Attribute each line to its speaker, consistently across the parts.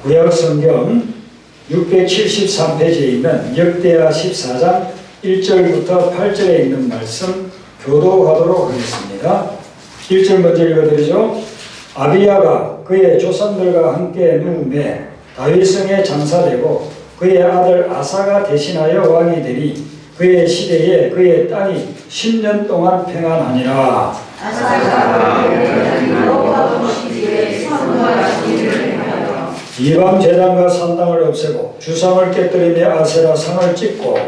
Speaker 1: 구약 성경 673페이지에 있는 역대하 14장 1절부터 8절에 있는 말씀 교도하도록 하겠습니다. 1절 먼저 읽어드리죠. 아비야가 그의 조상들과 함께 누움에 다윗성에 장사되고 그의 아들 아사가 대신하여 왕이 되니 그의 시대에 그의 땅이 10년 동안 평안하니라.
Speaker 2: 아사가 여호와 시집에 선과 일을 행하여
Speaker 1: 이방 제단과 산당을 없애고 주상을 깨뜨리며 아세라 상을 찍고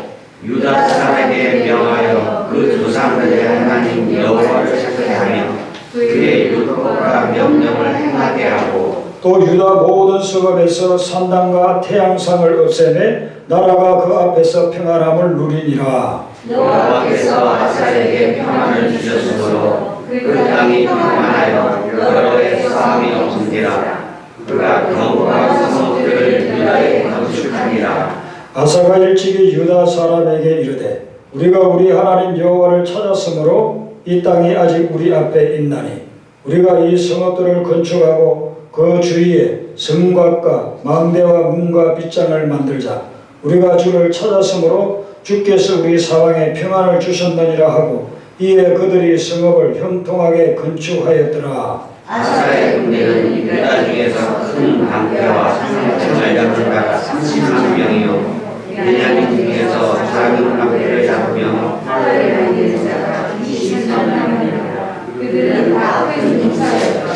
Speaker 3: 유다 사람에게 명하여 그 조상들의 하나님 여호와를 찾게하며 그의 율법과 명령을 행하게 하고
Speaker 1: 또 유다 모든 성읍에서 산당과 태양상을 없애매 나라가 그 앞에서 평안함을 누리니라.
Speaker 2: 여호와께서 아사에게 평안을 주셨으므로 그 땅이 평안하여 여러 해 싸움이 없은지라. 그가 경과 성읍들을 유다에 건축하니라.
Speaker 1: 아사가 일찍이 유다 사람에게 이르되 우리가 우리 하나님 여호와를 찾았으므로 이 땅이 아직 우리 앞에 있나니 우리가 이 성읍들을 건축하고 그 주위에 성곽과 망대와 문과 빗장을 만들자. 우리가 주를 찾았으므로 주께서 우리 사방에 평안을 주셨느니라 하고 이에 그들이 성읍을 형통하게 건축하였더라.
Speaker 2: 아사의 군대는 유다 중에서 큰 방패와 상을 잡은 자가 30만 명이요 베냐민 중에서 작은 방패를 잡으며 하늘에 달리는 자가 20만 명이라. 그들은 다 큰 용사였더라.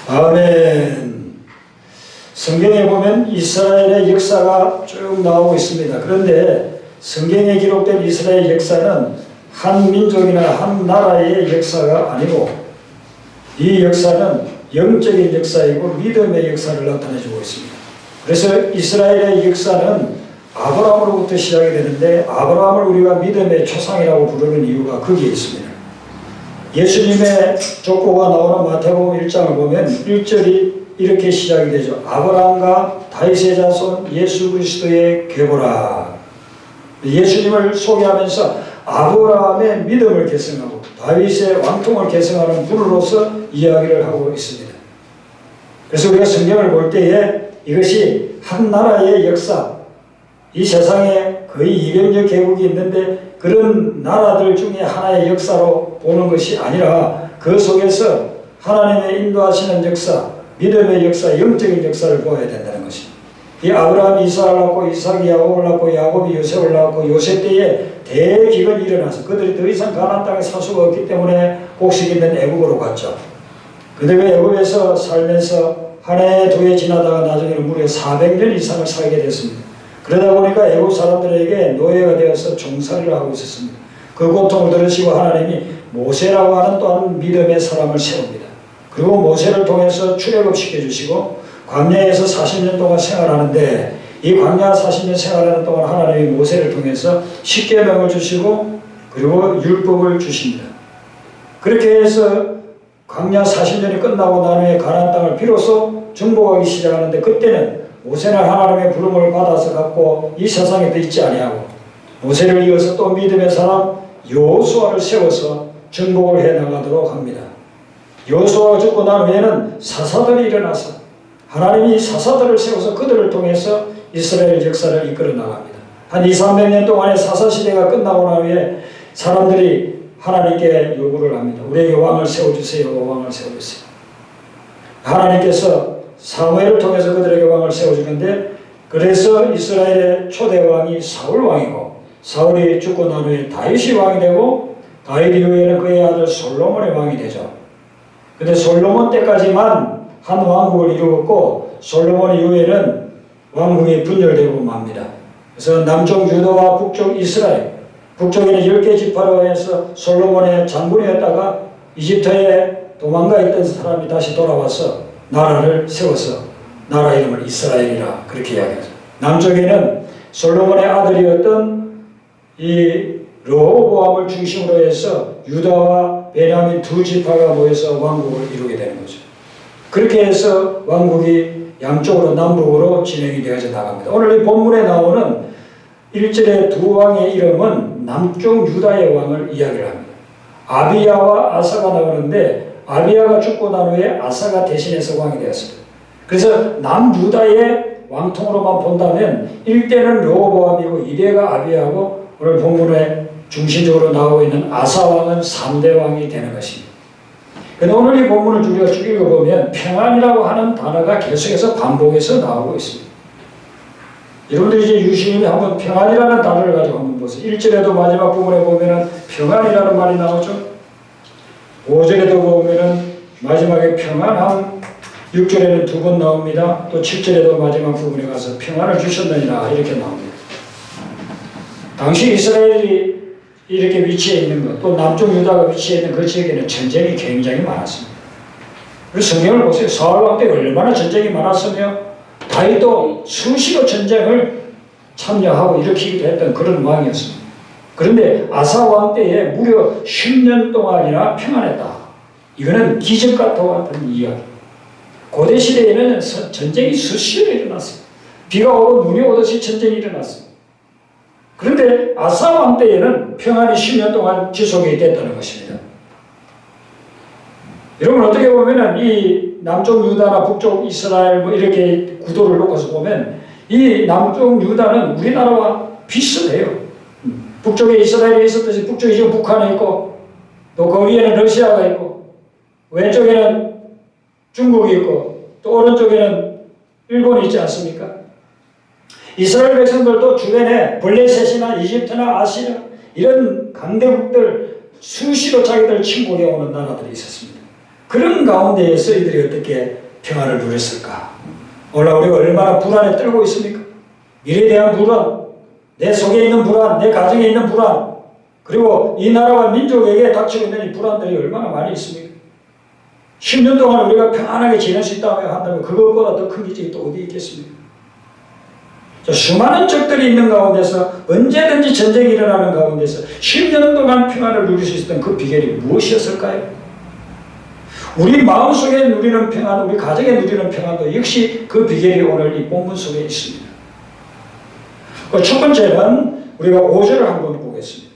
Speaker 1: 아멘. 성경에 보면 이스라엘의 역사가 쭉 나오고 있습니다. 그런데 성경에 기록된 이스라엘 역사는 한 민족이나 한 나라의 역사가 아니고 이 역사는 영적인 역사이고 믿음의 역사를 나타내주고 있습니다. 그래서 이스라엘의 역사는 아브라함으로부터 시작이 되는데 아브라함을 우리가 믿음의 초상이라고 부르는 이유가 거기에 있습니다. 예수님의 족보가 나오는 마태복음 1장을 보면 1절이 이렇게 시작이 되죠. 아브라함과 다윗의 자손 예수 그리스도의 계보라. 예수님을 소개하면서 아브라함의 믿음을 계승하고 다윗의 왕통을 계승하는 분으로서 이야기를 하고 있습니다. 그래서 우리가 성경을 볼 때에 이것이 한 나라의 역사, 이 세상에 거의 200여 개국이 있는데 그런 나라들 중에 하나의 역사로 보는 것이 아니라 그 속에서 하나님의 인도하시는 역사, 믿음의 역사, 영적인 역사를 보아야 된다는 것입니다. 이 아브라함이 이삭을 낳고 이삭이 야곱을 낳고 야곱이 요셉을 낳고 요셉 때에 대기근이 일어나서 그들이 더 이상 가나안 땅에 살 수가 없기 때문에 곡식 있는 애국으로 갔죠. 그들과 애국에서 살면서 한 해, 두 해 지나다가 나중에는 무려 400년 이상을 살게 됐습니다. 그러다 보니까 애국 사람들에게 노예가 되어서 종살이를 하고 있었습니다. 그 고통을 들으시고 하나님이 모세라고 하는 또한 믿음의 사람을 세웁니다. 그리고 모세를 통해서 출애굽 시켜주시고 광야에서 40년 동안 생활하는데 이 광야 40년 생활하는 동안 하나님이 모세를 통해서 십계명을 주시고 그리고 율법을 주십니다. 그렇게 해서 광야 40년이 끝나고 난 후에 가나안 땅을 비로소 정복하기 시작하는데 그때는 모세는 하나님의 부름을 받아서 갖고 이 세상에 더 있지 아니하고 모세를 이어서 또 믿음의 사람 여호수아를 세워서 정복을 해나가도록 합니다. 여호수아가 죽고 난 후에는 사사들이 일어나서 하나님이 사사들을 세워서 그들을 통해서 이스라엘 역사를 이끌어 나갑니다. 한 200~300년 동안의 사사시대가 끝나고 난 후에 사람들이 하나님께 요구를 합니다. 우리에게 왕을 세워주세요. 왕을 세워주세요. 하나님께서 사무엘을 통해서 그들에게 왕을 세워주는데 그래서 이스라엘의 초대 왕이 사울 왕이고 사울이 죽고 난 후에 다윗이 왕이 되고 다윗 이후에는 그의 아들 솔로몬의 왕이 되죠. 근데 솔로몬 때까지만 한 왕국을 이루었고 솔로몬 이후에는 왕국이 분열되고 맙니다. 그래서 남쪽 유다와 북쪽 이스라엘, 북쪽에는 10개 지파로 해서 솔로몬의 장군이었다가 이집트에 도망가 있던 사람이 다시 돌아와서 나라를 세워서 나라 이름을 이스라엘이라 그렇게 이야기하죠. 남쪽에는 솔로몬의 아들이었던 이 르호보암을 중심으로 해서 유다와 베냐민 두 지파가 모여서 왕국을 이루게 되는 거죠. 그렇게 해서 왕국이 양쪽으로 남북으로 진행이 되어져 나갑니다. 오늘 이 본문에 나오는 1절의 두 왕의 이름은 남쪽 유다의 왕을 이야기를 합니다. 아비야와 아사가 나오는데 아비야가 죽고 난 후에 아사가 대신해서 왕이 되었습니다. 그래서 남유다의 왕통으로만 본다면 1대는 르호보암이고 2대가 아비야고 오늘 본문에 중심적으로 나오고 있는 아사왕은 3대 왕이 되는 것입니다. 그런데 오늘 이 본문을 우리가 쭉 읽어보면 평안이라고 하는 단어가 계속해서 반복해서 나오고 있습니다. 여러분들이 이제 유심히 한번 평안이라는 단어를 가지고 한번 보세요. 1절에도 마지막 부분에 보면은 평안이라는 말이 나오죠. 5절에도 보면은 마지막에 평안함, 6절에는 2번 나옵니다. 또 7절에도 마지막 부분에 가서 평안을 주셨느니라 이렇게 나옵니다. 당시 이스라엘이 이렇게 위치해 있는 것, 또 남쪽 유다가 위치해 있는 그 지역에는 전쟁이 굉장히 많았습니다. 그래서 성경을 보세요. 사울 왕 때 얼마나 전쟁이 많았으며 다윗도 수시로 전쟁을 참여하고 일으키기도 했던 그런 왕이었습니다. 그런데 아사 왕 때에 무려 10년 동안이나 평안했다. 이거는 기적과 같은 이야기. 고대 시대에는 전쟁이 수시로 일어났습니다. 비가 오고 눈이 오듯이 전쟁이 일어났습니다. 그런데 아사 왕 때에는 평안이 10년 동안 지속이 됐다는 것입니다. 여러분 어떻게 보면은 이 남쪽 유다나 북쪽 이스라엘 뭐 이렇게 구도를 놓고서 보면 이 남쪽 유다는 우리나라와 비슷해요. 북쪽에 이스라엘이 있었듯이 북쪽에 지금 북한이 있고 또 그 위에는 러시아가 있고 왼쪽에는 중국이 있고 또 오른쪽에는 일본이 있지 않습니까? 이스라엘 백성들도 주변에 블레셋이나 이집트나 아시아 이런 강대국들 수시로 자기들 침공해 오는 나라들이 있었습니다. 그런 가운데에서 이들이 어떻게 평화를 누렸을까? 오늘 우리가 얼마나 불안에 떨고 있습니까? 미래에 대한 불안, 내 속에 있는 불안, 내 가정에 있는 불안, 그리고 이 나라와 민족에게 닥치고 있는 이 불안들이 얼마나 많이 있습니까? 10년 동안 우리가 평안하게 지낼 수 있다고 한다면 그것보다 더 큰 기적이 또 어디 있겠습니까? 수많은 적들이 있는 가운데서 언제든지 전쟁이 일어나는 가운데서 10년 동안 평안을 누릴 수 있었던 그 비결이 무엇이었을까요? 우리 마음속에 누리는 평안, 우리 가정에 누리는 평안도 역시 그 비결이 오늘 이 본문 속에 있습니다. 첫 번째는 우리가 5절을 한번 보겠습니다.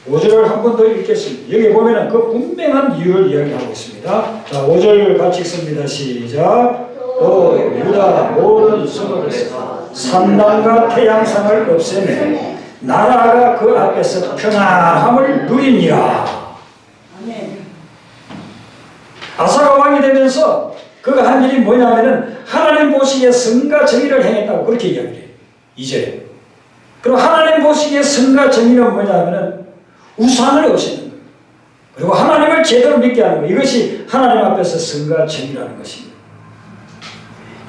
Speaker 1: 5절을 한 번 더 읽겠습니다. 여기 보면은 그 분명한 이유를 이야기하고 있습니다. 자, 5절 같이 읽습니다. 시작. 또 유다 모든 성읍에서 산당과 태양상을 없애매 나라가 그 앞에서 평안함을 누리니라. 아사가 왕이 되면서 그가 한 일이 뭐냐면은 하나님 보시기에 선과 정의를 행했다고 그렇게 이야기해요. 2절에. 그리고 하나님 보시기에 선과 정의는 뭐냐면은 우상을 없애는 거예요. 그리고 하나님을 제대로 믿게 하는 거예요. 이것이 하나님 앞에서 선과 정의라는 것입니다.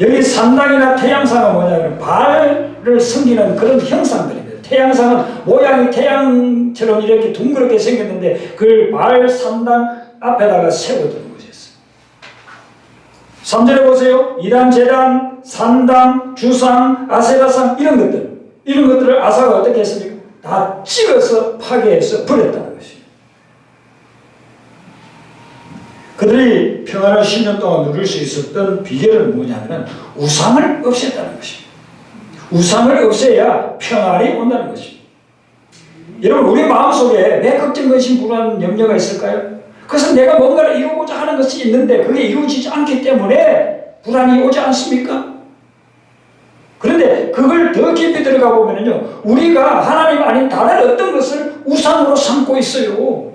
Speaker 1: 여기 산당이나 태양상은 뭐냐면 발을 섬기는 그런 형상들입니다. 태양상은 모양이 태양처럼 이렇게 둥그렇게 생겼는데 그걸 발 산당 앞에다가 세워두는 것이었어요. 3절에 보세요. 이단, 제단, 산당, 주상, 아세라상 이런 것들을 아사가 어떻게 했습니까? 다 찍어서 파괴해서 버렸다는 것입니다. 그들이 평안을 10년 동안 누릴 수 있었던 비결은 뭐냐면 우상을 없앴다는 것입니다. 우상을 없애야 평안이 온다는 것입니다. 여러분 우리 마음속에 왜 걱정, 근심, 불안, 염려가 있을까요? 그것은 내가 뭔가를 이루고자 하는 것이 있는데 그게 이루어지지 않기 때문에 불안이 오지 않습니까? 그런데 그걸 더 깊이 들어가 보면요, 우리가 하나님 아닌 다른 어떤 것을 우상으로 삼고 있어요.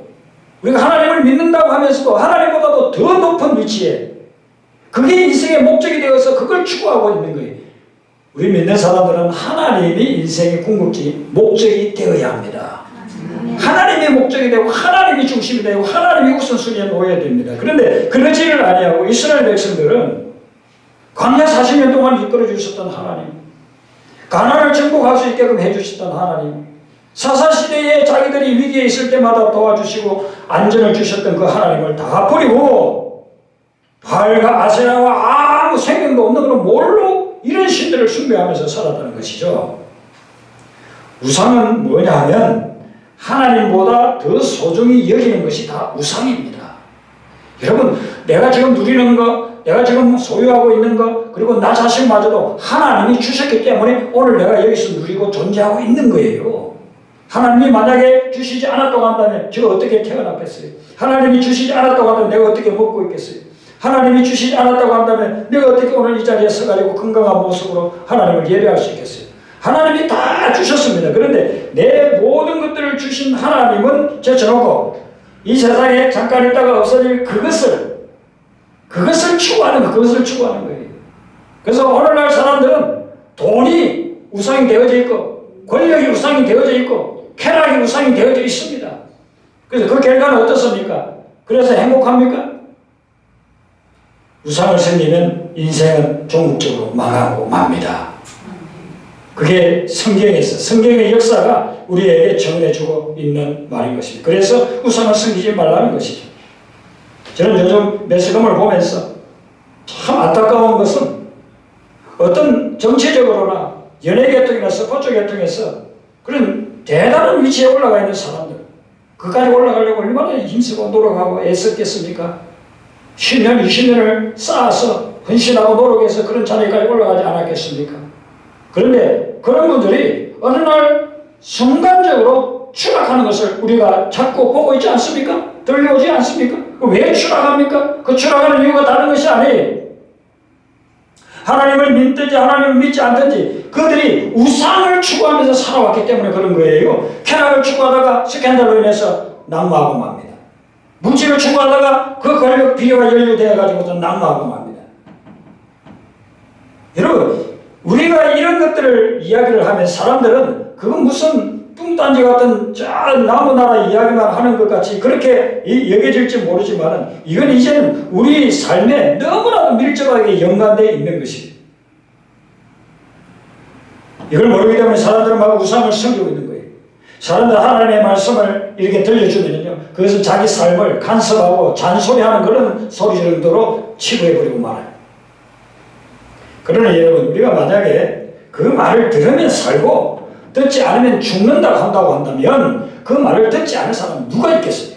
Speaker 1: 우리가 하나님을 믿는다고 하면서도 하나님보다도 더 높은 위치에 그게 인생의 목적이 되어서 그걸 추구하고 있는 거예요. 우리 믿는 사람들은 하나님이 인생의 궁극지 목적이 되어야 합니다. 하나님의 목적이 되고 하나님이 중심이 되고 하나님이 우선순위에 놓여야 됩니다. 그런데 그러지를 아니하고 이스라엘 백성들은 광야 40년 동안 이끌어 주셨던 하나님, 가나안을 정복할 수 있게끔 해주셨던 하나님, 사사시대에 자기들이 위기에 있을 때마다 도와주시고 안전을 주셨던 그 하나님을 다 버리고 바알과 아세라와 아무 생명도 없는 그런 뭘로 이런 신들을 숭배하면서 살았다는 것이죠. 우상은 뭐냐 하면 하나님보다 더 소중히 여기는 것이 다 우상입니다. 여러분, 내가 지금 누리는 것, 내가 지금 소유하고 있는 것, 그리고 나 자신마저도 하나님이 주셨기 때문에 오늘 내가 여기서 누리고 존재하고 있는 거예요. 하나님이 만약에 주시지 않았다고 한다면 제가 어떻게 태어났겠어요? 하나님이 주시지 않았다고 한다면 내가 어떻게 먹고 있겠어요? 하나님이 주시지 않았다고 한다면 내가 어떻게 오늘 이 자리에 서가지고 건강한 모습으로 하나님을 예배할 수 있겠어요? 하나님이 다 주셨습니다. 그런데 내 모든 것들을 주신 하나님은 제쳐놓고 이 세상에 잠깐 있다가 없어질 그것을 추구하는 거예요. 그래서 오늘날 사람들은 돈이 우상이 되어져 있고 권력이 우상이 되어져 있고 쾌락이 우상이 되어져 있습니다. 그래서 그 결과는 어떻습니까? 그래서 행복합니까? 우상을 섬기면 인생은 종국적으로 망하고 맙니다. 그게 성경의 역사가 우리에게 전해주고 있는 말인 것입니다. 그래서 우상을 섬기지 말라는 것이죠. 저는 요즘 매스컴을 보면서 참 안타까운 것은 어떤 정치적으로나 연예계통이나 스포츠 계통에서 그런 대단한 위치에 올라가 있는 사람들, 그까지 올라가려고 얼마나 힘쓰고 노력하고 애썼겠습니까? 10년, 20년을 쌓아서 헌신하고 노력해서 그런 자리까지 올라가지 않았겠습니까? 그런데 그런 분들이 어느 날 순간적으로 추락하는 것을 우리가 자꾸 보고 있지 않습니까? 들려오지 않습니까? 왜 추락합니까? 그 추락하는 이유가 다른 것이 아니에요. 하나님을 믿든지 하나님을 믿지 않든지 그들이 우상을 추구하면서 살아왔기 때문에 그런 거예요. 쾌락을 추구하다가 스캔들로 인해서 낙마하고 맙니다. 물질을 추구하다가 그 권력 비교가 연루되어가지고 또 낙마하고 맙니다. 여러분, 우리가 이런 것들을 이야기를 하면 사람들은 그건 무슨 뚱딴지 같은 저 나무나라 이야기만 하는 것 같이 그렇게 여겨질지 모르지만 이건 이제는 우리 삶에 너무나도 밀접하게 연관되어 있는 것입니다. 이걸 모르기 때문에 사람들은 막 우상을 섬기고 있는 거예요. 사람들 하나님의 말씀을 이렇게 들려주면요, 그것은 자기 삶을 간섭하고 잔소리하는 그런 소리 정도로 치부해버리고 말아요. 그러나 여러분, 우리가 만약에 그 말을 들으면 살고 듣지 않으면 죽는다고 한다고 한다면 그 말을 듣지 않을 사람은 누가 있겠어요?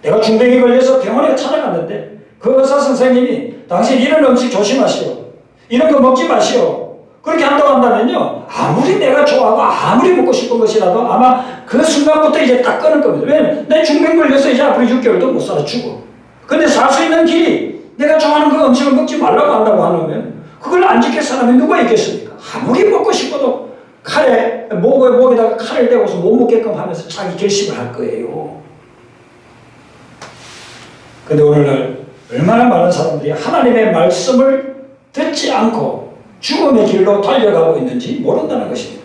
Speaker 1: 내가 중병이 걸려서 병원에 찾아갔는데 그 의사 선생님이 당신 이런 음식 조심하시오, 이런 거 먹지 마시오, 그렇게 한다고 한다면요, 아무리 내가 좋아하고 아무리 먹고 싶은 것이라도 아마 그 순간부터 이제 딱 끊을 겁니다. 왜냐면 내 중병 걸려서 이제 앞으로 6개월도 못 살아 죽어. 근데 살 수 있는 길이 내가 좋아하는 그 음식을 먹지 말라고 한다고 하면 그걸 안 지킬 사람이 누가 있겠습니까? 아무리 먹고 싶어도 목에다가 칼을 대고서 못 먹게끔 하면서 자기 결심을 할 거예요. 근데 오늘날 얼마나 많은 사람들이 하나님의 말씀을 듣지 않고 죽음의 길로 달려가고 있는지 모른다는 것입니다.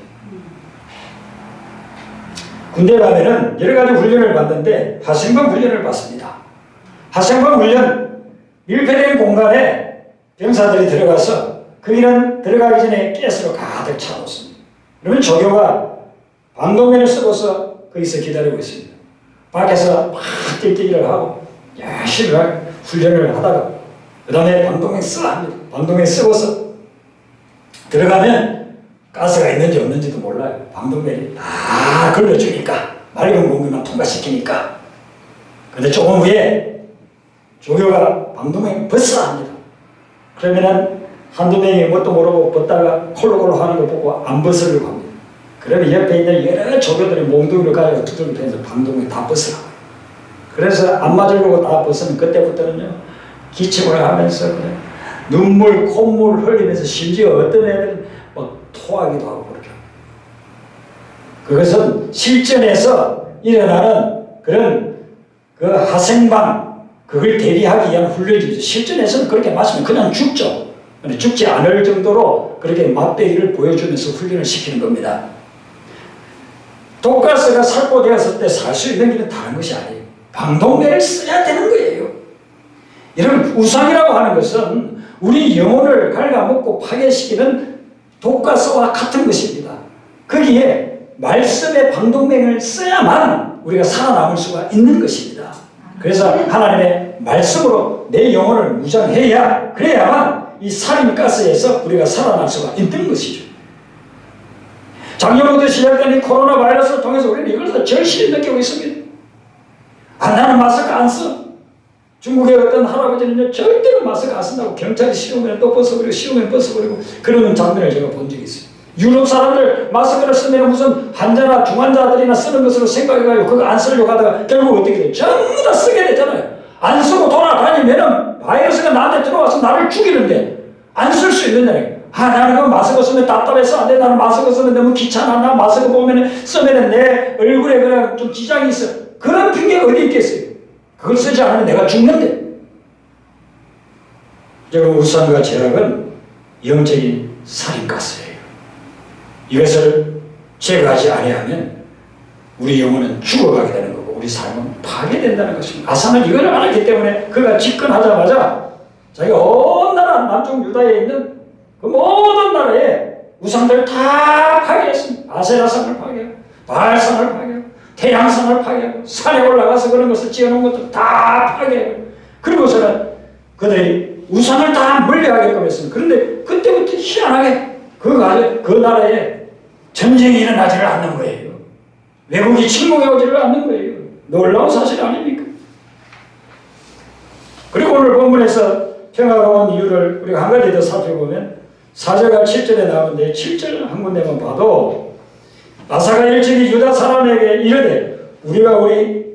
Speaker 1: 군대 가면은 여러 가지 훈련을 받는데 하생방 훈련을 받습니다. 하생방 훈련, 밀폐된 공간에 병사들이 들어가서 거기는 들어가기 전에 가스로 가득 차놓습니다. 그러면 조교가 방독면을 쓰고서 거기서 기다리고 있습니다. 밖에서 막 뛸뛰기를 하고 열심히 훈련을 하다가 그 다음에 방독면 쓰라 합니다. 방독면 쓰고서 들어가면 가스가 있는지 없는지도 몰라요. 방독면이 다 걸러주니까, 맑은 공기만 통과시키니까. 근데 조금 후에 조교가 방독면 벗으라 합니다. 그러면은 한두 명이 뭣도 모르고 벗다가 콜록콜록 하는 걸 보고 안 벗으려고 합니다. 그러면 옆에 있는 여러 조교들이 몽둥이를 가지고 두들겨 패면서 방독면 다 벗으라. 그래서 안 맞으려고 다 벗으면 그때부터는요, 기침을 하면서 그냥 눈물, 콧물 흘리면서 심지어 어떤 애들은 막 토하기도 하고 그렇게 합니다. 그것은 실전에서 일어나는 그런 그 하생방, 그걸 대비하기 위한 훈련이죠. 실전에서는 그렇게 맞으면 그냥 죽죠. 죽지 않을 정도로 그렇게 막대기를 보여주면서 훈련을 시키는 겁니다. 독가스가 살포되었을 때 살 수 있는 길은 다른 것이 아니에요. 방독면을 써야 되는 거예요. 여러분, 우상이라고 하는 것은 우리 영혼을 갉아먹고 파괴시키는 독가스와 같은 것입니다. 거기에 말씀의 방독면을 써야만 우리가 살아남을 수가 있는 것입니다. 그래서 하나님의 말씀으로 내 영혼을 무장해야, 그래야만 이 살인가스에서 우리가 살아날 수가 있는 것이죠. 작년부터 시작된 이 코로나 바이러스를 통해서 우리는 이걸 절실히 느끼고 있습니다. 나는 마스크 안 써. 중국의 어떤 할아버지는 절대로 마스크 안 쓴다고 경찰이 씌우면 또 벗어버리고 씌우면 벗어버리고 그러는 장면을 제가 본 적이 있어요. 유럽 사람들 마스크를 쓰면 무슨 환자나 중환자들이나 쓰는 것으로 생각해가지고 그거 안 쓰려고 하다가 결국 어떻게 돼요? 전부 다 쓰게 되잖아요. 안 쓰고 돌아다니면은 바이러스가 나한테 들어와서 나를 죽이는데 안 쓸 수 있느냐. 나는 그 마스크 쓰면 답답해서 안 돼. 나는 마스크 쓰면 너무 귀찮아. 나 마스크 쓰면은 내 얼굴에 그냥 좀 지장이 있어. 그런 핑계가 어디 있겠어요? 그걸 쓰지 않으면 내가 죽는데. 여러분, 우상과 죄악은 영적인 살인가스예요. 이것을 제거하지 아니하면 우리 영혼은 죽어가게 되는 거고 우리 삶은 파괴된다는 것입니다. 아사는 이걸 알았기 때문에 그가 집권하자마자 자기가 온 나라 남쪽 유다에 있는 그 모든 나라에 우상들을 다 파괴했습니다. 아세라상을 파괴하고 바알상을 파괴하고 태양상을 파괴하고 산에 올라가서 그런 것을 지어놓은 것도 다 파괴하고 그리고서는 그들이 우상을 다 멀리하게끔 했습니다. 그런데 그때부터 희한하게 그 나라에 전쟁이 일어나지를 않는 거예요. 외국이 침공해 오지를 않는 거예요. 놀라운 사실 아닙니까? 그리고 오늘 본문에서 평화가 온 이유를 우리가 한 가지 더 살펴보면 4절과 7절에 나오는데 7절 한 군데만 봐도 아사가 일찍이 유다 사람에게 이르되 우리가 우리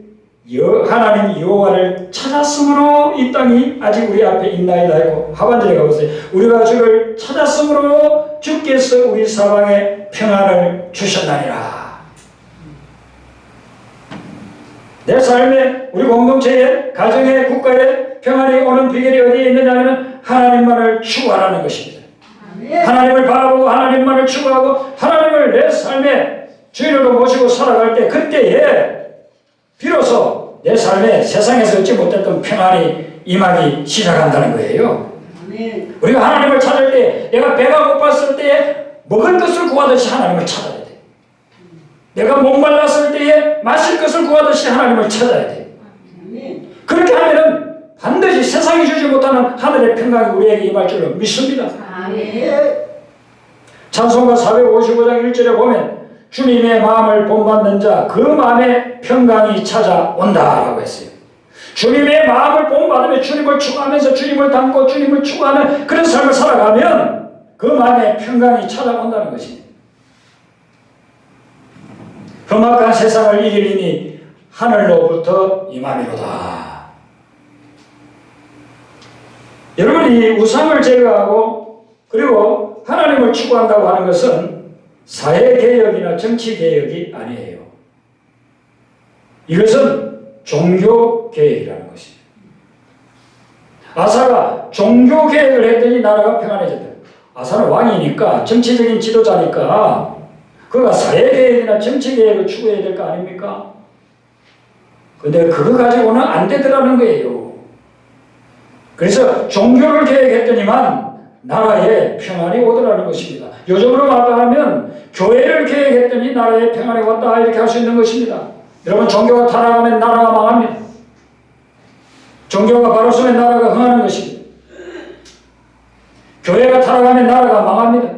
Speaker 1: 하나님 여호와를 찾았으므로 이 땅이 아직 우리 앞에 있나이다 했고 하반절에 가보세요. 우리가 주를 찾았으므로 주께서 우리 사방에 평안을 주셨나니라. 내 삶에 우리 공동체에 가정에 국가에 평안이 오는 비결이 어디에 있느냐 하면 하나님만을 추구하라는 것입니다. 하나님을 바라보고 하나님만을 추구하고 하나님을 내 삶에 주인으로 모시고 살아갈 때 그때에 비로소 내 삶에 세상에서 얻지 못했던 평안이 임하기 시작한다는 거예요. 우리가 하나님을 찾을 때 내가 배가 고팠을 때에 먹을 것을 구하듯이 하나님을 찾아야 돼. 내가 목말랐을 때에 마실 것을 구하듯이 하나님을 찾아야 돼. 그렇게 하면은 반드시 세상이 주지 못하는 하늘의 평강이 우리에게 임할 줄로 믿습니다. 찬송가 455장 1절에 보면 주님의 마음을 본받는 자 그 마음에 평강이 찾아온다라고 했어요. 주님의 마음을 본받으며 주님을 추구하면서 주님을 닮고 주님을 추구하는 그런 삶을 살아가면 그 마음에 평강이 찾아온다는 것입니다. 험악한 세상을 이길 힘이 하늘로부터 임함이로다. 여러분이 우상을 제거하고 그리고 하나님을 추구한다고 하는 것은 사회개혁이나 정치개혁이 아니에요. 이것은 종교개혁이라는 것입니다. 아사가 종교개혁을 했더니 나라가 평안해졌다. 아사는 왕이니까 정치적인 지도자니까 그가 사회개혁이나 정치개혁을 추구해야 될 거 아닙니까? 근데 그거 가지고는 안 되더라는 거예요. 그래서 종교를 개혁했더니만 나라에 평안이 오더라는 것입니다. 요즘으로 말하면 교회를 개혁했더니 나라에 평안이 왔다 이렇게 할 수 있는 것입니다. 여러분, 종교가 타락하면 나라가 망합니다. 종교가 바로 서면 나라가 흥하는 것입니다. 교회가 타락하면 나라가 망합니다.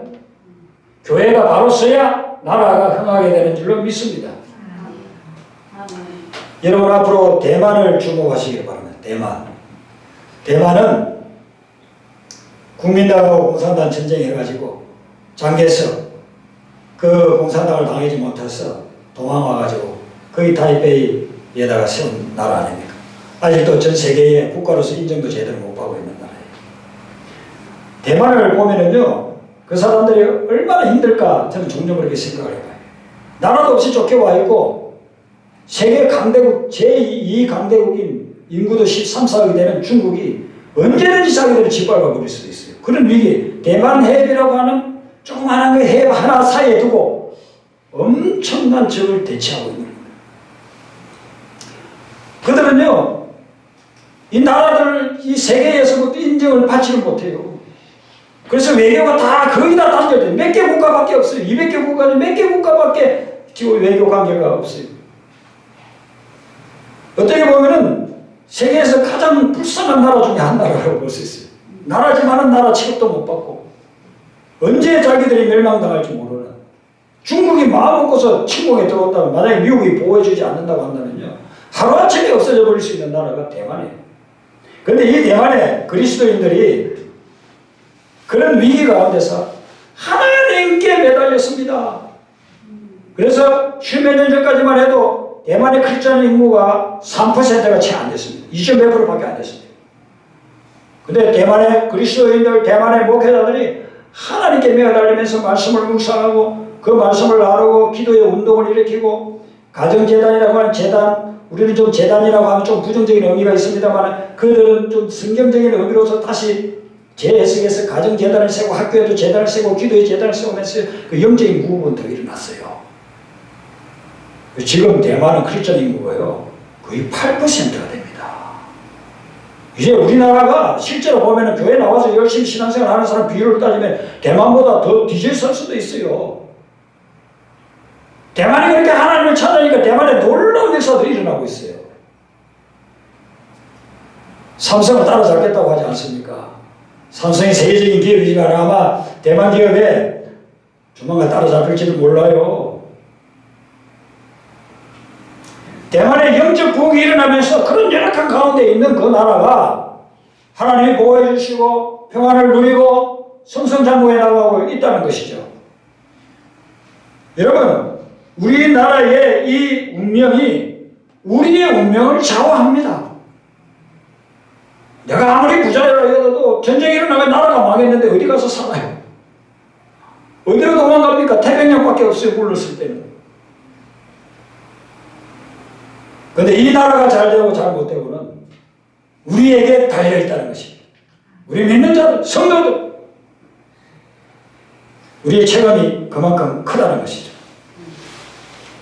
Speaker 1: 교회가 바로 서야 나라가 흥하게 되는 줄로 믿습니다. 여러분, 앞으로 대만을 주목하시기 바랍니다. 대만은 국민당하고 공산당 전쟁해가지고 장개석 그 공산당을 당하지 못해서 도망와가지고 거기 타이베이에다가 세운 나라 아닙니까? 아직도 전 세계의 국가로서 인정도 제대로 못 받고 있는 나라예요. 대만을 보면은요, 그 사람들이 얼마나 힘들까 저는 종종 그렇게 생각을 해봐요. 나라도 없이 쫓겨와 있고 세계 강대국 제2 강대국인 인구도 13, 14억이 되는 중국이 언제든지 자기들을 짓밟아 버릴 수도 있어요. 그런 위기, 대만 해협이라고 하는 조그마한 그 해협 하나 사이에 두고 엄청난 적을 대치하고 있는 거예요. 그들은요, 이 나라들, 이 세계에서도 인정을 받지를 못해요. 그래서 외교가 다 거의 다 단절돼요. 몇 개 국가밖에 없어요. 200개 국가 중 몇 개 국가밖에 지금 외교 관계가 없어요. 어떻게 보면은 세계에서 가장 불쌍한 나라 중에 한 나라라고 볼 수 있어요. 나라지만은 나라 취급도 못 받고 언제 자기들이 멸망당할지 모르는. 중국이 마음 먹고서 침공에 들어온다면, 만약에 미국이 보호해주지 않는다고 한다면요, 하루아침에 없어져 버릴 수 있는 나라가 대만이에요. 그런데 이 대만의 그리스도인들이 그런 위기 가운데서 하나님께 매달렸습니다. 그래서 10몇 년 전까지만 해도 대만의 크리스천 인구가 3%가 채 안 됐습니다. 됐습니다. 2몇 프로밖에 안 됐습니다. 근데 대만의 그리스도인들, 대만의 목회자들이 하나님께 매어달리면서 말씀을 묵상하고 그 말씀을 나누고 기도의 운동을 일으키고 가정재단이라고 하는 재단, 우리는 좀 재단이라고 하면 좀 부정적인 의미가 있습니다만 그들은 좀 성경적인 의미로서 다시 재해석해서 가정재단을 세우고 학교에도 재단을 세우고 기도의 재단을 세우면서 그 영적인 무브먼트가 일어났어요. 지금 대만은 크리스천 인구가요 거의 8%가 됩니다. 이제 우리나라가 실제로 보면 교회 나와서 열심히 신앙생활 하는 사람 비율을 따지면 대만보다 더 뒤질 설 수도 있어요. 대만이 그렇게 하나님을 찾으니까 대만에 놀라운 역사들이 일어나고 있어요. 삼성을 따라잡겠다고 하지 않습니까? 삼성이 세계적인 기업이지만 아마 대만 기업에 조만간 따라잡힐지도 몰라요. 대만의 영적 부흥이 일어나면서 그런 열악한 가운데 있는 그 나라가 하나님이 보호해 주시고 평안을 누리고 성성장구해 나가고 있다는 것이죠. 여러분, 우리나라의 이 운명이 우리의 운명을 좌우합니다. 내가 아무리 부자라 해도 전쟁이 일어나면 나라가 망했는데 어디 가서 살아요? 어디로 도망갑니까? 태평양밖에 없어요. 물렀을 때는. 근데 이 나라가 잘 되고 잘 못 되고는 우리에게 달려있다는 것입니다. 우리 믿는 자들, 성도들, 우리의 체감이 그만큼 크다는 것이죠.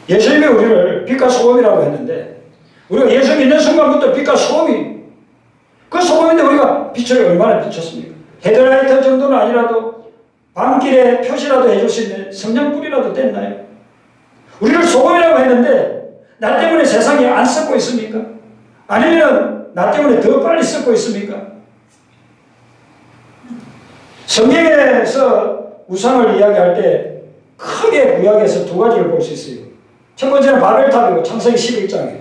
Speaker 1: 예수님이 우리를 빛과 소금이라고 했는데 우리가 예수 믿는 순간부터 빛과 소금이 그 소금인데 우리가 빛을 얼마나 비췄습니까? 헤드라이트 정도는 아니라도 밤길에 표시라도 해줄 수 있는 성냥불이라도 뗐나요? 우리를 소금이라고 했는데 나 때문에 세상이 안 썩고 있습니까? 아니면 나 때문에 더 빨리 썩고 있습니까? 성경에서 우상을 이야기할 때 크게 구약에서 두 가지를 볼 수 있어요. 첫 번째는 바벨탑이고 창세기 11장이에요.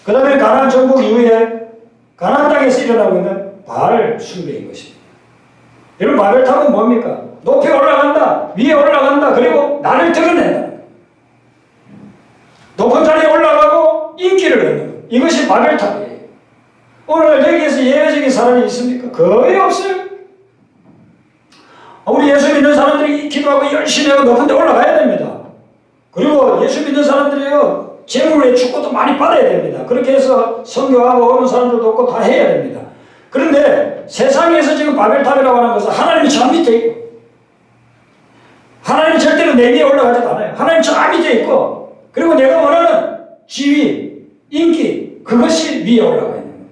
Speaker 1: 그 다음에 가나안 정복 이후에 가나안 땅에서 일어나고 있는 바알 숭배인 것입니다. 여러분, 바벨탑은 뭡니까? 높이 올라간다, 위에 올라간다, 그리고 나를 드러낸다. 높은 자리에 올라가고 인기를 얻는 것. 이것이 바벨탑이에요. 오늘 여기에서 예외적인 사람이 있습니까? 거의 없어요. 우리 예수 믿는 사람들이 기도하고 열심히 하고 높은 데 올라가야 됩니다. 그리고 예수 믿는 사람들이요, 재물의 축복도 많이 받아야 됩니다. 그렇게 해서 선교하고 오는 사람들도 없고 다 해야 됩니다. 그런데 세상에서 지금 바벨탑이라고 하는 것은 하나님이 저 밑에 있고 하나님이 절대로 내 위에 올라가지도 않아요. 하나님 저 밑에 있고 그리고 내가 원하는 지위, 인기, 그것이 위에 올라가 있는 거예요.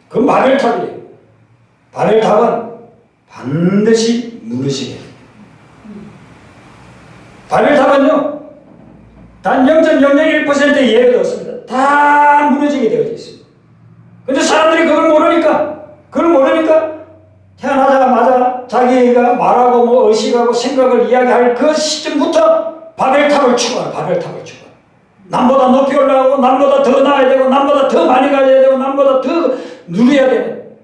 Speaker 1: 그건 바벨탑이에요. 바벨탑은 반드시 무너지게 돼요. 바벨탑은요, 단 0.001%의 예외도 없습니다. 다 무너지게 되어져 있습니다. 근데 사람들이 그걸 모르니까 태어나자마자 자기가 말하고 뭐 의식하고 생각을 이야기할 그 시점부터 바벨탑을 추구해요. 바벨탑을 추구해요. 남보다 높이 올라가고 남보다 더 나아야 되고 남보다 더 많이 가져야 되고 남보다 더 누려야 되고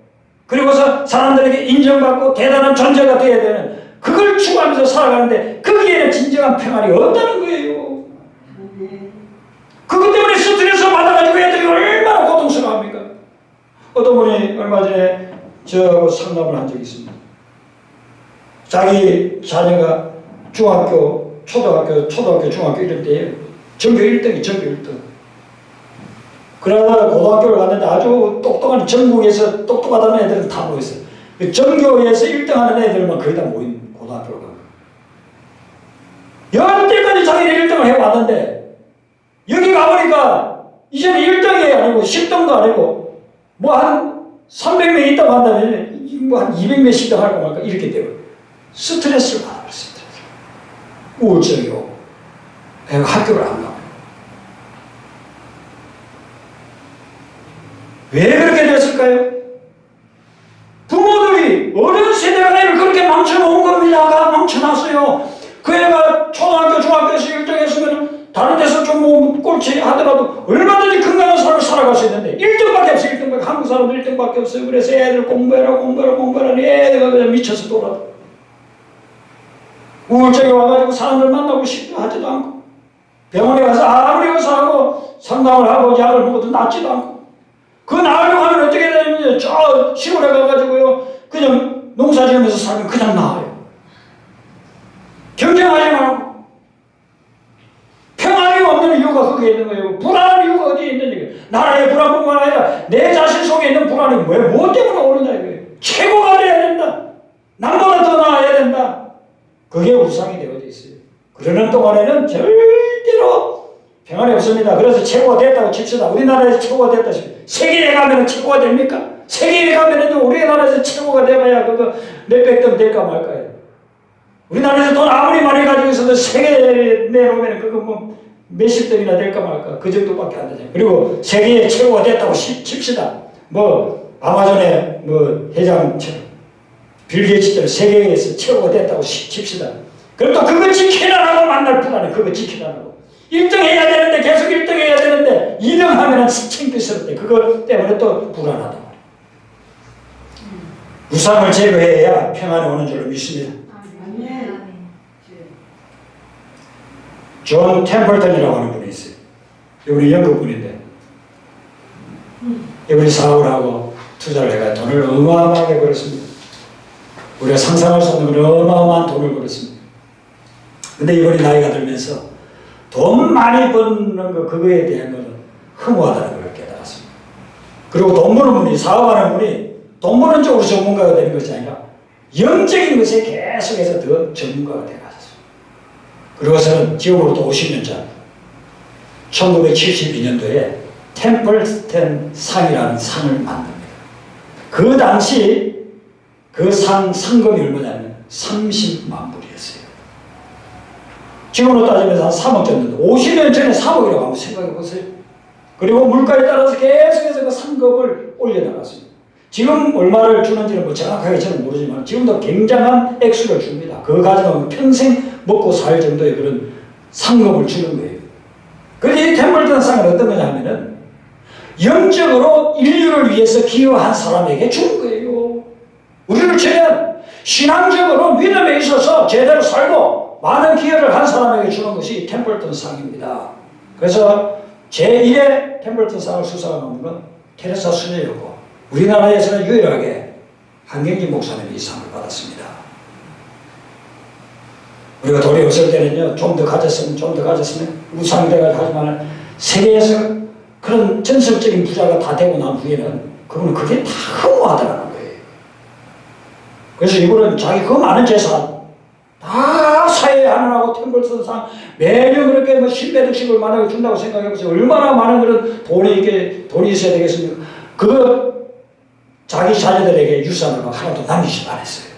Speaker 1: 그리고서 사람들에게 인정받고 대단한 존재가 되어야 되는 그걸 추구하면서 살아가는데 거기에는 진정한 평안이 없다는 거예요. 그것 때문에 스트레스 받아가지고 애들이 얼마나 고통스러워합니까? 어떤 분이 얼마 전에 저하고 상담을 한 적이 있습니다. 자기 자녀가 중학교, 중학교 이럴 때 전교 1등이 전교 1등. 그러다가 고등학교를 갔는데 아주 똑똑한 전국에서 똑똑하다는 애들은 다 모였어요. 전교에서 1등하는 애들만 거의 다 모인 고등학교를 가고. 여태까지 자기는 1등을 해왔는데 여기 가보니까 이제는 1등이 아니고 10등도 아니고 뭐 한 300명 있다고 한다면 뭐 한 200명씩 할까 말까 이렇게 돼요. 스트레스를 받아요. 스트레스. 우울증이 오고 애가 학교를 안 가고. 왜 그렇게 됐을까요? 부모들이 어린 세대가 애를 그렇게 망쳐놓은 겁니다. 망쳐놨어요. 그 애가 초등학교, 중학교에서 1등 했으면 다른 데서 좀 뭐 꼴찌 하더라도 얼마든지 건강한 삶을 살아갈 수 있는데 1등밖에 없어요. 1등밖에. 한국 사람들 1등밖에 없어요. 그래서 애들 공부해라 애가 그냥 미쳐서 돌아다. 우울증이 와가지고 사람들 만나고 싶어 하지도 않고 병원에 가서 아무리 의사하고 상담을 하고 약을 먹어도 낫지도 않고 그거 나으려고 하면 어떻게 되냐면 저 시골에 가가지고요 그냥 농사 지으면서 살면 그냥 나아요. 경쟁하지 말고. 평안이 없는 이유가 거기에 있는 거예요. 불안한 이유가 어디에 있는 얘기예요. 나라의 불안뿐만 아니라 내 자신 속에 있는 불안이 뭐 때문에 오느냐 이거예요. 최고가 돼야 된다. 남보다 더 나아야 된다. 그게 우상이 되어져 있어요. 그러는 동안에는 절대로 평안이 없습니다. 그래서 최고가 됐다고 칩시다. 우리나라에서 최고가 됐다 칩시다. 세계에 가면 최고가 됩니까? 세계에 가면 우리나라에서 최고가 돼봐야 그거 몇백 등 될까 말까요? 우리나라에서 돈 아무리 많이 가지고 있어도 세계에 내놓으면 그거 뭐 몇십 등이나 될까 말까 그 정도밖에 안 되잖아요. 그리고 세계에 최고가 됐다고 칩시다. 뭐 아마존의 뭐 회장처럼 빌 게이츠처럼 세계에서 최고가 됐다고 칩시다. 그럼 또 그거 지키라고 만날 불안해. 그거 지키라고. 1등 해야 되는데 계속 1등 해야 되는데 2등 하면 창피스럽대. 그거 때문에 또 불안하다. 우상을 제거해야 평안이 오는 줄로 믿습니다. 존 템플턴이라고 하는 분이 있어요. 이분이 영국 분인데 이분이 사업을 하고 투자를 해가 돈을 어마어마하게 벌었습니다. 우리가 상상할 수 없는 어마어마한 돈을 벌었습니다. 근데 이분이 나이가 들면서 돈 많이 버는 거 그거에 대한 거는 허무하다는 걸 깨달았습니다. 그리고 돈 버는 분이 사업하는 분이 돈 버는 쪽으로 전문가가 되는 것이 아니라 영적인 것에 계속해서 더 전문가가 되어가셨습니다. 그리고서는 지금으로부터 50년 전 1972년도에 템플턴 상이라는 상을 만듭니다. 그 당시 그 상금이 얼마냐면 30만 불이었어요. 지금으로 따지면 한 3억 정도. 50년 전에 3억이라고 한번 생각해 보세요. 그리고 물가에 따라서 계속해서 그 상금을 올려나갔습니다. 지금 얼마를 주는지는 뭐 정확하게 저는 모르지만 지금도 굉장한 액수를 줍니다. 그거 가지고 평생 먹고 살 정도의 그런 상금을 주는 거예요. 그런데 이 템플턴 상은 어떤 거냐 하면은 영적으로 인류를 위해서 기여한 사람에게 주는 거예요. 우리를 치면 신앙적으로 믿음에 있어서 제대로 살고 많은 기여를 한 사람에게 주는 것이 템플턴 상입니다. 그래서 제1회 템플턴 상을 수상한 분은 테레사 수녀였고 우리나라에서는 유일하게 한경진 목사님이 이 상을 받았습니다. 우리가 돈이 없을 때는요, 좀 더 가졌으면 우상대가 하지만 세계에서 그런 전설적인 부자가 다 되고 난 후에는 그분은 그게 다 허무하다는 거예요. 그래서 이분은 자기 그 많은 재산 다 사회에 하느라고 템플턴 상 매년 그렇게 뭐 10배득씩을 만약에 준다고 생각해보세요. 얼마나 많은 그런 돈이 있어야 되겠습니까? 그거 자기 자녀들에게 유산을 하나도 남기지 않았어요.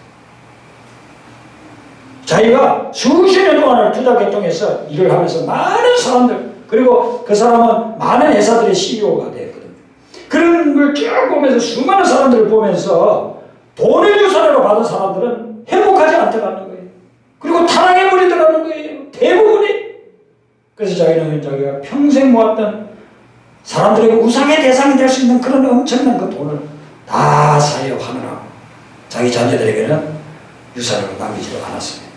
Speaker 1: 자기가 수십 년 동안을 투자계통해서 일을 하면서 많은 사람들, 그리고 그 사람은 많은 회사들의 CEO가 됐거든요. 그런 걸 쭉 보면서 수많은 사람들을 보면서 돈을 유산으로 받은 사람들은 행복하지 않더라는 거예요. 그리고 타락해버리더라는 거예요. 대부분이. 그래서 자기가 평생 모았던 사람들에게 우상의 대상이 될 수 있는 그런 엄청난 그 돈을 다 사용하느라고 자기 자녀들에게는 유산을 남기지 않았습니다.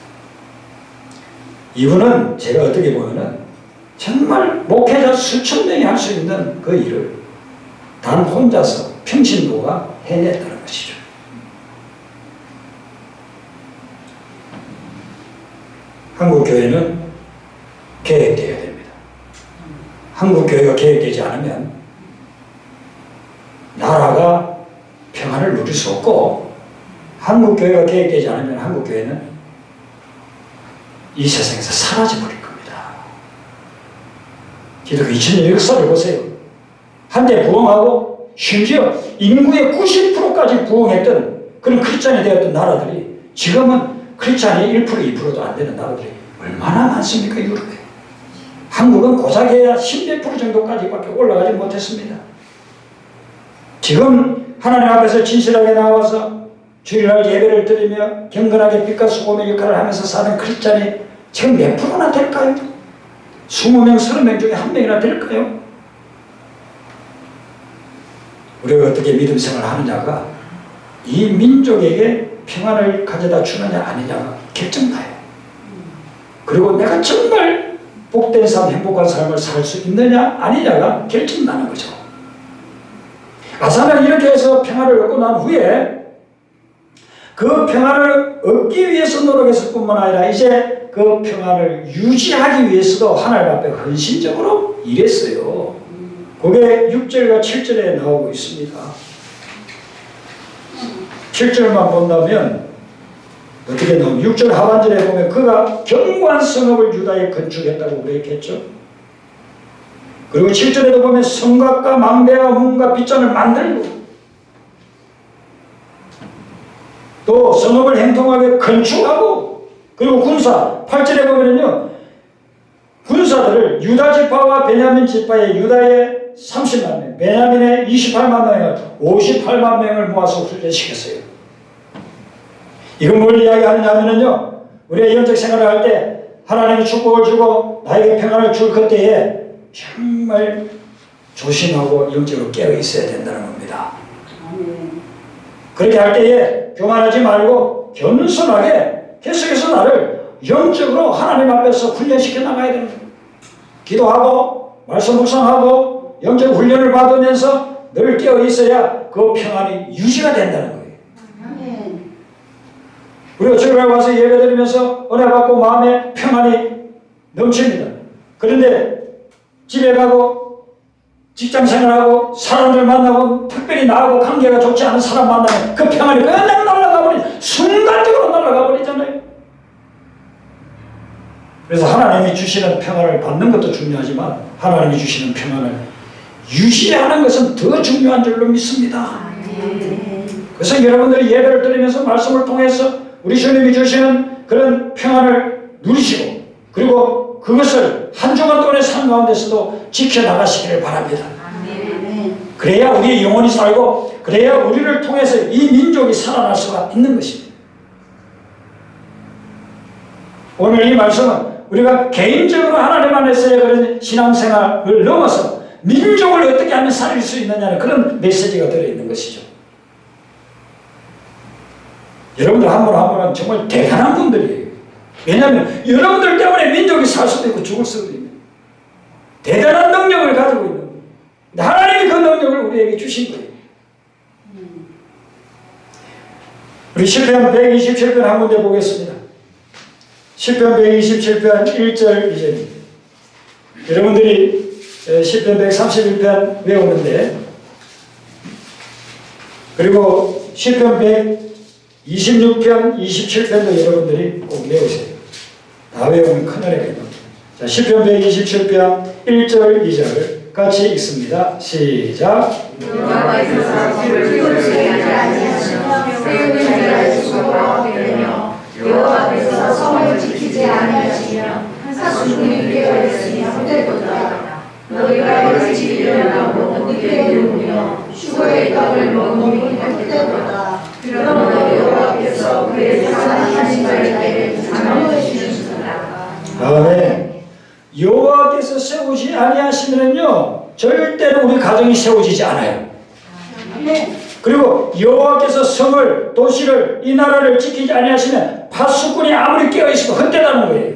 Speaker 1: 이분은 제가 어떻게 보면은 정말 목회자 수천 명이 할 수 있는 그 일을 단 혼자서 평신도가 해냈다는 것이죠. 한국 교회는 개혁되어야 됩니다. 한국 교회가 개혁되지 않으면 나라가 평안을 누릴 수 없고, 한국 교회가 개혁되지 않으면 한국 교회는 이 세상에서 사라져버릴 겁니다. 기독교 2000년 역사를 보세요. 한때 부흥하고 심지어 인구의 90%까지 부흥했던 그런 크리스찬이 되었던 나라들이 지금은 크리스찬이 1%, 2%도 안 되는 나라들이 얼마나 많습니까? 유럽에. 한국은 고작해야 10몇 % 정도까지밖에 올라가지 못했습니다. 지금 하나님 앞에서 진실하게 나와서 주일날 예배를 드리며 경건하게 빛과 소금의 역할을 하면서 사는 크리스찬이 지금 몇 프로나 될까요? 20명, 30명 중에 한 명이나 될까요? 우리가 어떻게 믿음 생활을 하느냐가 이 민족에게 평안을 가져다 주느냐 아니냐가 결정나요. 그리고 내가 정말 복된 삶, 행복한 삶을 살 수 있느냐 아니냐가 결정나는 거죠. 아사는 이렇게 해서 평안을 얻고 난 후에 그 평안을 얻기 위해서 노력했을 뿐만 아니라 이제 그 평안을 유지하기 위해서도 하나님 앞에 헌신적으로 일했어요. 그게 6절과 7절에 나오고 있습니다. 7절만 본다면 어떻게 나오면 6절 하반절에 보면 그가 견고한 성읍을 유다에 건축했다고 그랬겠죠. 그리고 7절에도 보면 성곽과 망대와 문과 빗장을 만들고 또 성읍을 행통하게 건축하고 그리고 군사 8절에 보면요 군사들을 유다 지파와 베냐민 지파의 유다의 30만 명, 베냐민의 28만 명을 58만 명을 모아서 훈련시켰어요. 이건 뭘 이야기하느냐면요 우리가 영적 생활을 할 때 하나님이 축복을 주고 나에게 평안을 줄 그때에 정말 조심하고 영적으로 깨어 있어야 된다는 겁니다. 그렇게 할 때에 교만하지 말고 겸손하게 계속해서 나를 영적으로 하나님 앞에서 훈련시켜 나가야 됩니다. 기도하고 말씀 묵상하고 영적 훈련을 받으면서 늘 깨어 있어야 그 평안이 유지가 된다는 거예요. 우리가 주일에 와서 예배드리면서 은혜 받고 마음에 평안이 넘칩니다. 그런데 집에 가고 직장 생활하고 사람들 만나고 특별히 나하고 관계가 좋지 않은 사람 만나면 그 평안이 그냥 날아가 버리 순간적으로 날아가 버리잖아요. 그래서 하나님이 주시는 평안을 받는 것도 중요하지만 하나님이 주시는 평안을 유지하는 것은 더 중요한 줄로 믿습니다. 그래서 여러분들이 예배를 드리면서 말씀을 통해서 우리 주님이 주시는 그런 평안을 누리시고 그리고 그것을 한 주간 동안의 삶 가운데서도 지켜나가시기를 바랍니다. 그래야 우리의 영혼이 살고 그래야 우리를 통해서 이 민족이 살아날 수가 있는 것입니다. 오늘 이 말씀은 우리가 개인적으로 하나님 안에서의 그런 신앙생활을 넘어서 민족을 어떻게 하면 살릴 수 있느냐는 그런 메시지가 들어있는 것이죠. 여러분들 한 분 한 분은 정말 대단한 분들이에요. 왜냐하면 여러분들 때문에 민족이 살 수도 있고 죽을 수도 있는 대단한 능력을 가지고 있는 거예요. 하나님이 그 능력을 우리에게 주신 거예요. 우리 시편 127편 한 군데 보겠습니다. 시편 127편 1절 2절입니다. 여러분들이 시편 131편 외우는데 그리고 시편 126편 27편도 여러분들이 꼭 외우세요. 다 외우면 큰 은혜가 있는 겁니다. 자, 시편 127편 1절 2절 같이 읽습니다. 시작.
Speaker 3: 여호와께서 불을 지키지 아니하시며 세우는 자를 수고하며 여호와께서 성을 지키지 아니하시며 사수꾼이 깨어 있으며 헛되도다. 너희가 일찍 일어나고 늦게 누우며 휴거의 떡을 먹으니 헛되도다. 그러므로 여호와께서 그의 사랑하신 자에게 잠을 주시느니라.
Speaker 1: 아멘. 여호와께서 세우지 아니하시면요 절대로 우리 가정이 세워지지 않아요. 그리고 여호와께서 성을 도시를 이 나라를 지키지 아니하시면 파수꾼이 아무리 깨어있어도 헛되다는 거예요.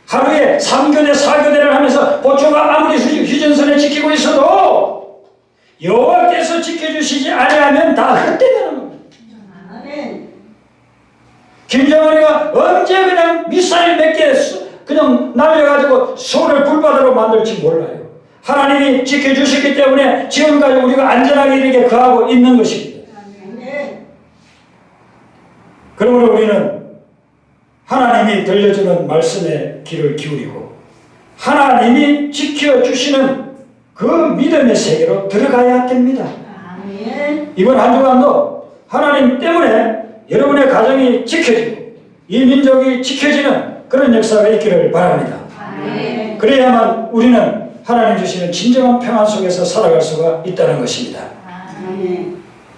Speaker 1: 하루에 3교대 4교대를 하면서 보초가 아무리 휴전선에 지키고 있어도 여호와께서 지켜주시지 아니하면 다 헛되다는 겁니다. 김정은이가 언제 그냥 미사일 몇 개 그냥 날려가지고 서울을 불바다로 만들지 몰라요. 하나님이 지켜주셨기 때문에 지금까지 우리가 안전하게 이렇게 거하고 있는 것입니다. 그러므로 우리는 하나님이 들려주는 말씀에 귀를 기울이고 하나님이 지켜주시는 그 믿음의 세계로 들어가야 됩니다. 이번 한 주간도 하나님 때문에 여러분의 가정이 지켜지고 이 민족이 지켜지는 그런 역사가 있기를 바랍니다. 그래야만 우리는 하나님 주시는 진정한 평안 속에서 살아갈 수가 있다는 것입니다.